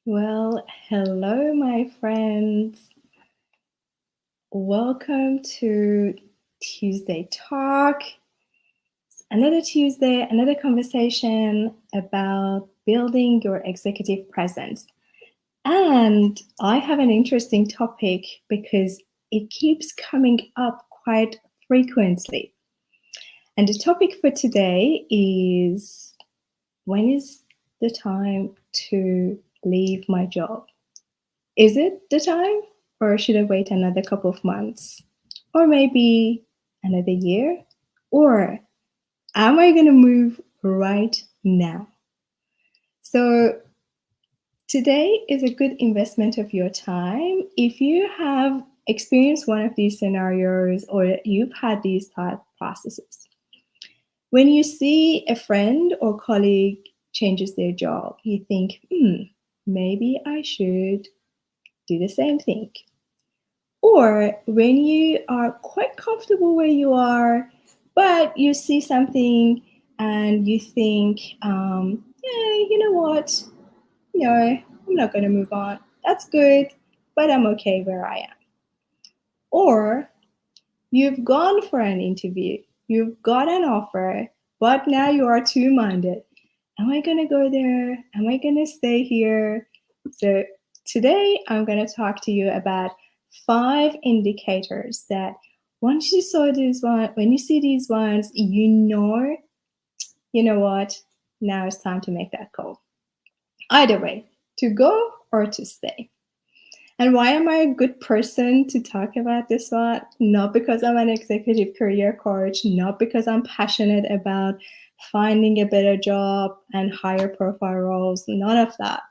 Well, hello, my friends. Welcome to Tuesday Talk. Another Tuesday, another conversation about building your executive presence. And I have an interesting topic because it keeps coming up quite frequently. And the topic for today is, when is the time to leave my job? Is it the time, or should I wait another couple of months? Or maybe another year? Or am I going to move right now? So, today is a good investment of your time. If you have experienced one of these scenarios or you've had these thought processes, when you see a friend or colleague changes their job, you think, maybe I should do the same thing. Or when you are quite comfortable where you are, but you see something and you think, yeah, you know what? No, I'm not going to move on. That's good, but I'm okay where I am. Or you've gone for an interview, you've got an offer, but now you are two minded. Am I going to go there? Am I going to stay here? So, today I'm going to talk to you about 5 indicators that once you saw these ones, when you see these ones, you know what? Now it's time to make that call. Either way, to go or to stay. And why am I a good person to talk about this one? Not because I'm an executive career coach, not because I'm passionate about finding a better job and higher profile roles, none of that.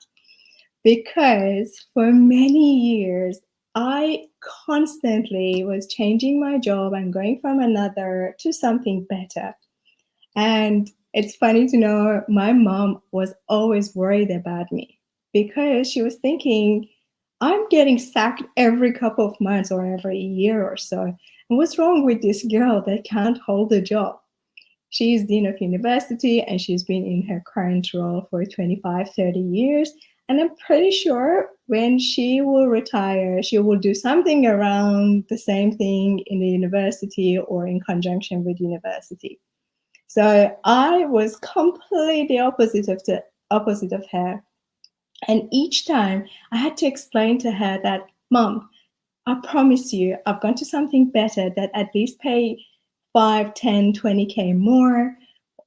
Because for many years, I constantly was changing my job and going from another to something better. And it's funny to know my mom was always worried about me because she was thinking, I'm getting sacked every couple of months or every year or so. And what's wrong with this girl that can't hold a job? She's dean of university and she's been in her current role for 25, 30 years. And I'm pretty sure when she will retire, she will do something around the same thing in the university or in conjunction with university. So I was completely opposite of her. And each time I had to explain to her that, Mom, I promise you, I've gone to something better that at least pay 5, 10, 20K more,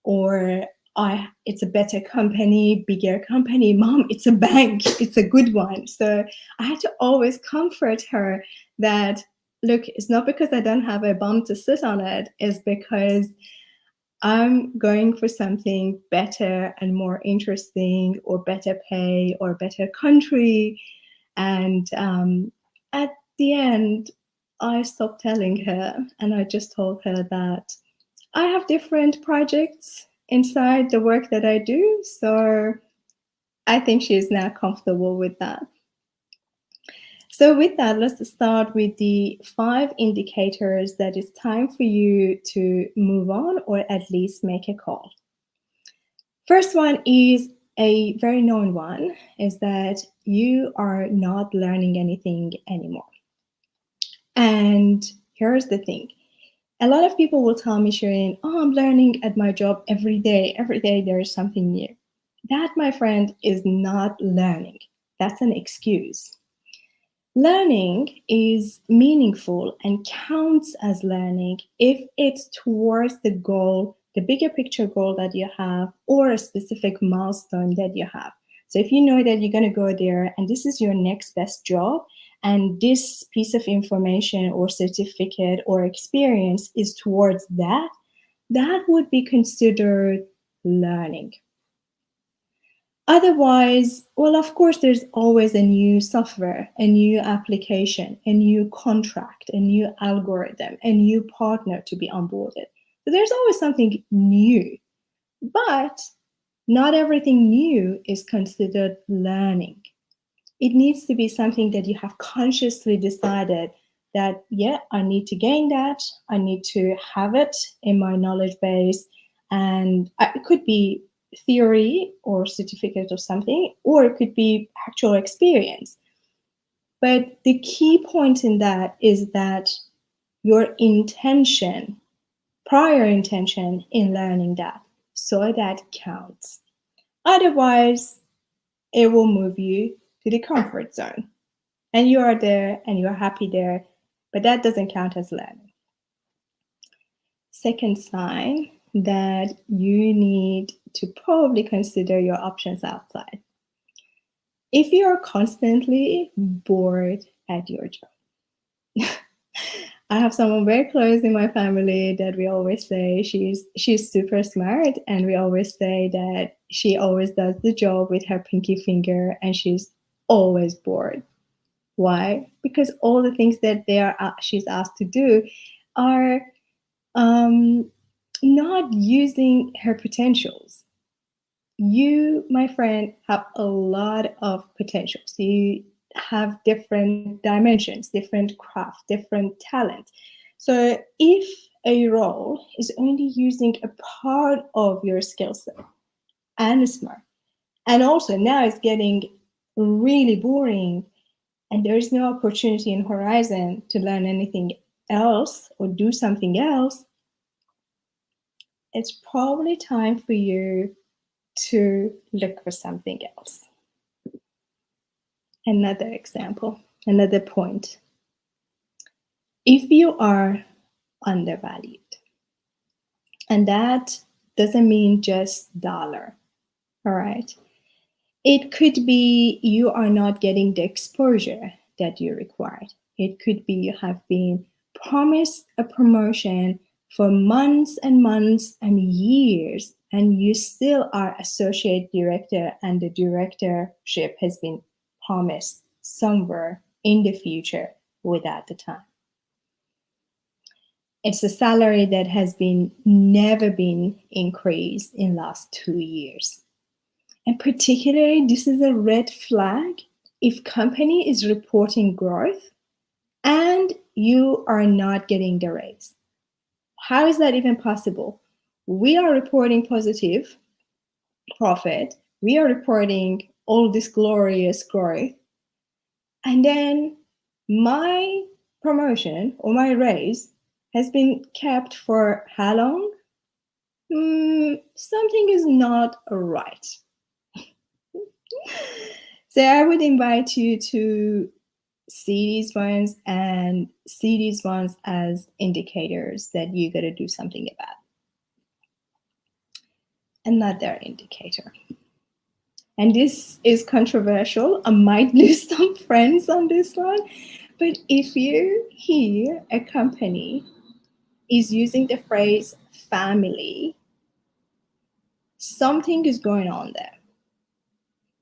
or it's a better company, bigger company. Mom, it's a bank, it's a good one. So I had to always comfort her that, look, it's not because I don't have a bum to sit on it, it's because I'm going for something better and more interesting, or better pay, or better country. And at the end, I stopped telling her and I just told her that I have different projects inside the work that I do. So I think she's now comfortable with that. So, with that, let's start with the 5 indicators that it's time for you to move on or at least make a call. First one is a very known one, is that you are not learning anything anymore. And here's the thing. A lot of people will tell me, Shireen, oh, I'm learning at my job every day. Every day there is something new. That, my friend, is not learning. That's an excuse. Learning is meaningful and counts as learning if it's towards the goal, the bigger picture goal that you have, or a specific milestone that you have. So if you know that you're going to go there and this is your next best job, and this piece of information or certificate or experience is towards that, that would be considered learning. Otherwise, well, of course, there's always a new software, a new application, a new contract, a new algorithm, a new partner to be onboarded. So there's always something new. But not everything new is considered learning. It needs to be something that you have consciously decided that, yeah, I need to gain that, I need to have it in my knowledge base. And it could be theory or certificate or something, or it could be actual experience. But the key point in that is that your intention, prior intention in learning that, so that counts. Otherwise, it will move you to the comfort zone. And you are there and you're happy there, but that doesn't count as learning. Second sign that you need to probably consider your options outside. If you are constantly bored at your job, I have someone very close in my family that we always say she's super smart, and we always say that she always does the job with her pinky finger and she's always bored. Why? Because all the things that she's asked to do are not using her potentials. You, my friend, have a lot of potentials. You have different dimensions, different craft, different talent. So if a role is only using a part of your skill set and smart, and also now it's getting really boring and there is no opportunity in horizon to learn anything else or do something else, it's probably time for you to look for something else. Another example, another point. If you are undervalued, and that doesn't mean just dollar, all right? It could be you are not getting the exposure that you required. It could be you have been promised a promotion for months and months and years, and you still are associate director, and the directorship has been promised somewhere in the future without the time. It's a salary that has been never been increased in last 2 years. And particularly, this is a red flag if company is reporting growth and you are not getting the raise. How is that even possible? We are reporting positive profit. We are reporting all this glorious growth. And then my promotion or my raise has been kept for how long? Something is not right. So I would invite you to see these ones and see these ones as indicators that you got to do something about. Another indicator. And this is controversial. I might lose some friends on this one. But if you hear a company is using the phrase family, something is going on there.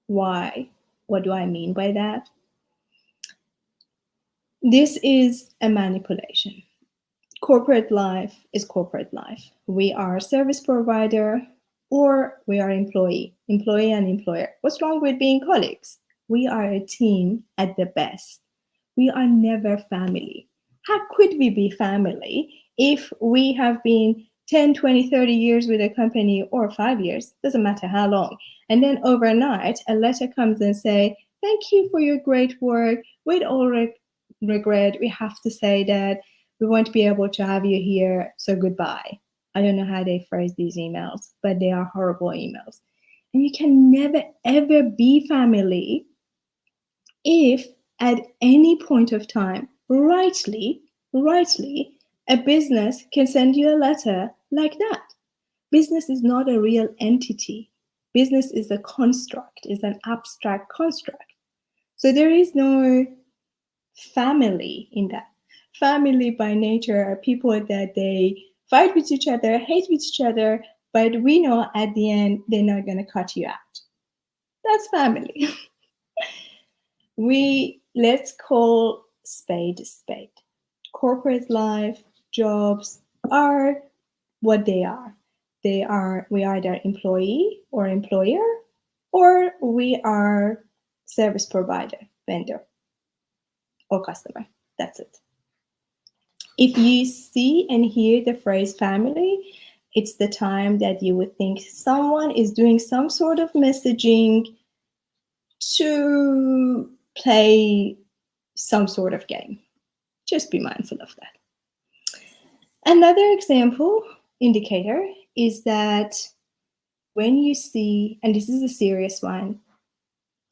Why? What do I mean by that? This is a manipulation. Corporate life is corporate life. We are a service provider or we are employee and employer. What's wrong with being colleagues? We are a team at the best. We are never family. How could we be family if we have been 10, 20, 30 years with a company, or 5 years, doesn't matter how long. And then overnight, a letter comes and say, thank you for your great work. With all regret, we have to say that we won't be able to have you here, so goodbye. I don't know how they phrase these emails, but they are horrible emails. And you can never, ever be family if at any point of time, rightly, a business can send you a letter like that. Business is not a real entity. Business is a construct, is an abstract construct. So there is no family in that. Family by nature are people that they fight with each other, hate with each other, but we know at the end they're not going to cut you out. That's family. Let's call spade a spade. Corporate life, jobs are what they are. We are either employee or employer, or we are service provider, vendor, or customer. That's it. If you see and hear the phrase family, It's the time that you would think someone is doing some sort of messaging to play some sort of game. Just be mindful of that. Another example indicator is that when you see, and this is a serious one,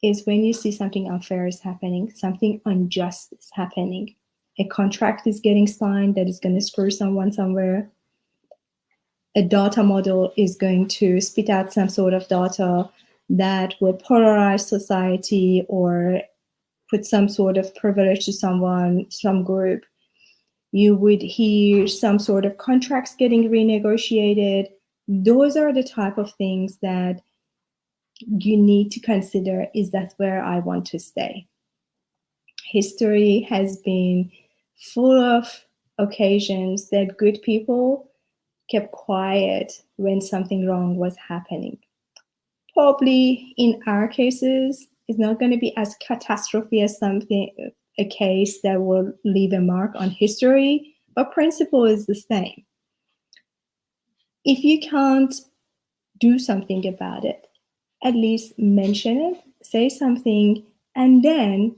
is when you see something unfair is happening, something unjust is happening. A contract is getting signed that is going to screw someone somewhere. A data model is going to spit out some sort of data that will polarize society or put some sort of privilege to someone, some group. You would hear some sort of contracts getting renegotiated. Those are the type of things that you need to consider. Is that where I want to stay? History has been full of occasions that good people kept quiet when something wrong was happening. Probably in our cases, it's not going to be as catastrophic as a case that will leave a mark on history, but principle is the same. If you can't do something about it, at least mention it, say something, and then,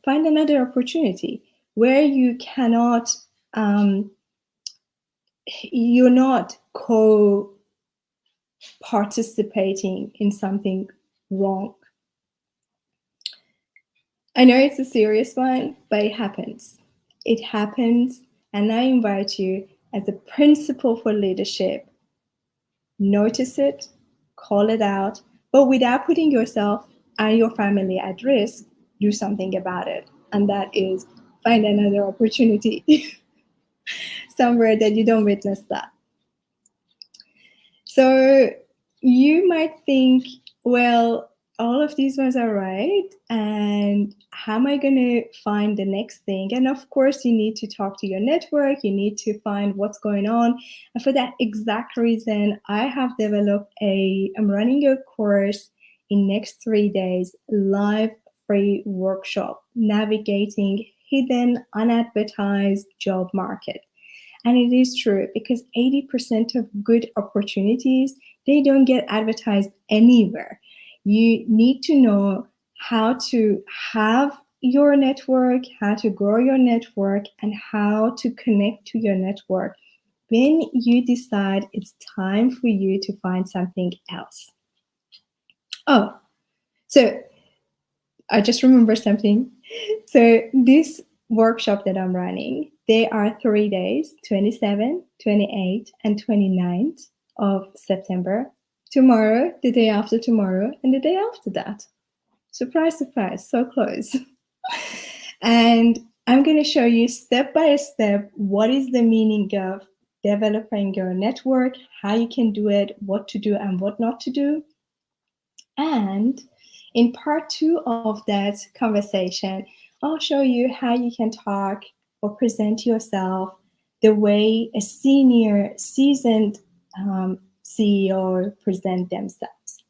find another opportunity where you cannot, you're not participating in something wrong. I know it's a serious one, but it happens. It happens, and I invite you, as a principle for leadership, notice it, call it out, but without putting yourself and your family at risk, do something about it. And that is find another opportunity somewhere that you don't witness that. So you might think, well, all of these ones are right, and how am I going to find the next thing? And of course, you need to talk to your network, you need to find what's going on. And for that exact reason, I have developed I'm running a course in next 3 days, live free workshop, navigating hidden, unadvertised job market. And it is true, because 80% of good opportunities, they don't get advertised anywhere. You need to know how to have your network, how to grow your network, and how to connect to your network when you decide it's time for you to find something else. Oh, so I just remember something. So this workshop that I'm running, they are 3 days, 27, 28, and 29th of September. Tomorrow, the day after tomorrow, and the day after that. Surprise, surprise, so close. And I'm going to show you step by step what is the meaning of developing your network, how you can do it, what to do and what not to do. And in part 2 of that conversation, I'll show you how you can talk or present yourself the way a senior, seasoned CEO present themselves.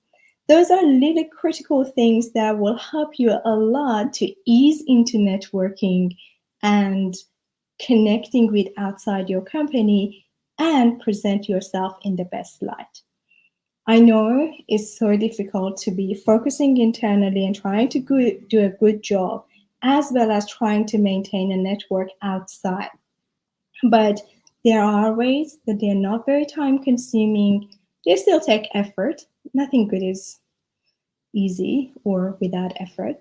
Those are little critical things that will help you a lot to ease into networking and connecting with outside your company and present yourself in the best light. I know it's so difficult to be focusing internally and trying to do a good job, as well as trying to maintain a network outside. But there are ways that they're not very time consuming. They still take effort. Nothing good is easy or without effort,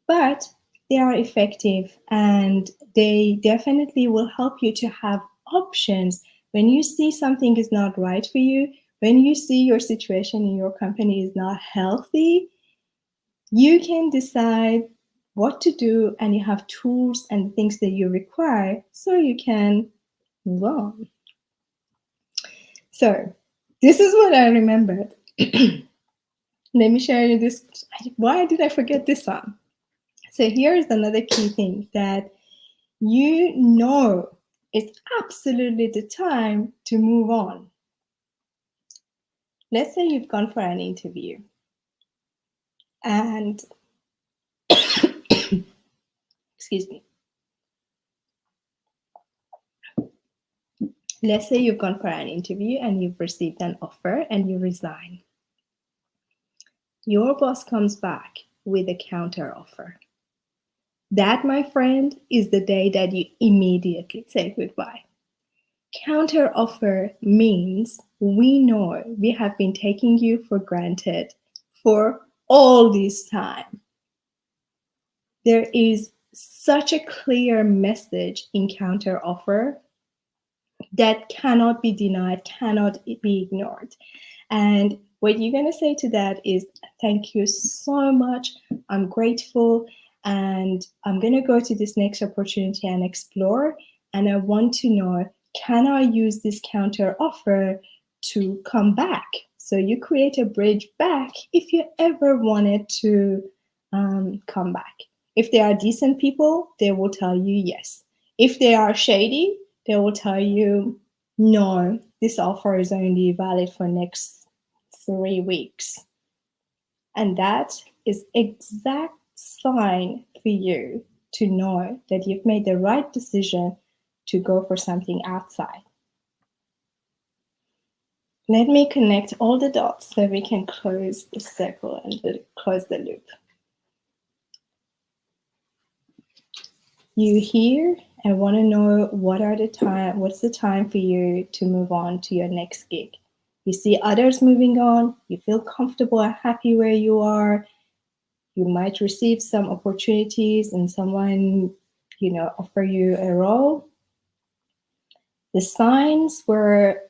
but they are effective, and they definitely will help you to have options when you see something is not right for you. When you see your situation in your company is not healthy, you can decide what to do, and you have tools and things that you require so you can move on. So this is what I remembered. Let me share you this. Why did I forget this one? So here is another key thing, that it's absolutely the time to move on. Let's say you've gone for an interview and excuse me. Let's say you've gone for an interview and you've received an offer and you resign. Your boss comes back with a counter offer. That, my friend, is the day that you immediately say goodbye. Counter offer means we know we have been taking you for granted for all this time. There is such a clear message in counter offer that cannot be denied, cannot be ignored. And what you're going to say to that is, thank you so much. I'm grateful. And I'm going to go to this next opportunity and explore. And I want to know, can I use this counter offer to come back? So you create a bridge back if you ever wanted to come back. If they are decent people, they will tell you yes. If they are shady, they will tell you, no, this offer is only valid for next 3 weeks. And that is exact sign for you to know that you've made the right decision to go for something outside. Let me connect all the dots so we can close the circle and close the loop. You hear and want to know what's the time for you to move on to your next gig. You see others moving on, you feel comfortable and happy where you are. You might receive some opportunities and someone, offer you a role. The signs where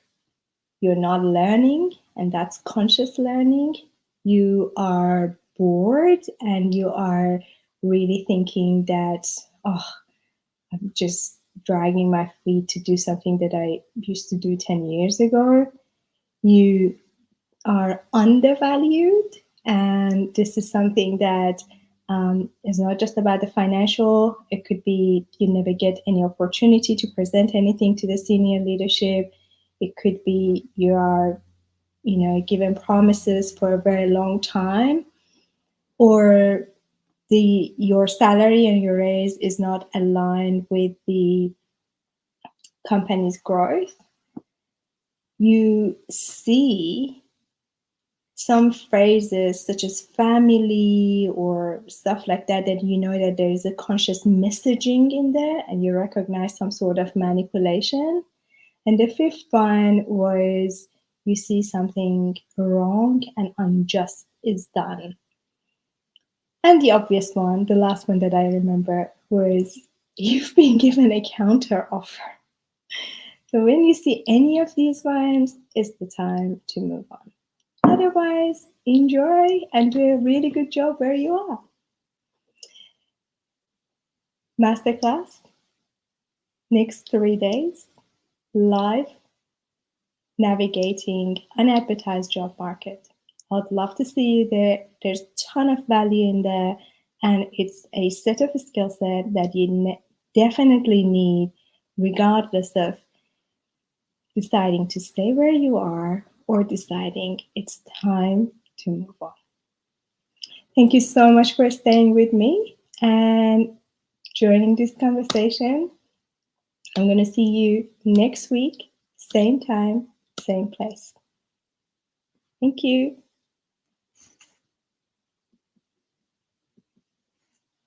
you're not learning, and that's conscious learning. You are bored and you are really thinking that, I'm just dragging my feet to do something that I used to do 10 years ago. You are undervalued. And this is something that is not just about the financial. It could be you never get any opportunity to present anything to the senior leadership. It could be you are, given promises for a very long time, or your salary and your raise is not aligned with the company's growth. You see some phrases such as family or stuff like that, that you know that there is a conscious messaging in there, and you recognize some sort of manipulation. And the fifth one was you see something wrong and unjust is done. And the obvious one, the last one that I remember, was you've been given a counter offer. So when you see any of these ones, it's the time to move on. Otherwise, enjoy and do a really good job where you are. Masterclass, next 3 days, live, navigating unadvertised job market. I'd love to see you there. There's a ton of value in there, and it's a set of skill set that you definitely need, regardless of deciding to stay where you are or deciding it's time to move on. Thank you so much for staying with me and joining this conversation. I'm going to see you next week, same time, same place. Thank you.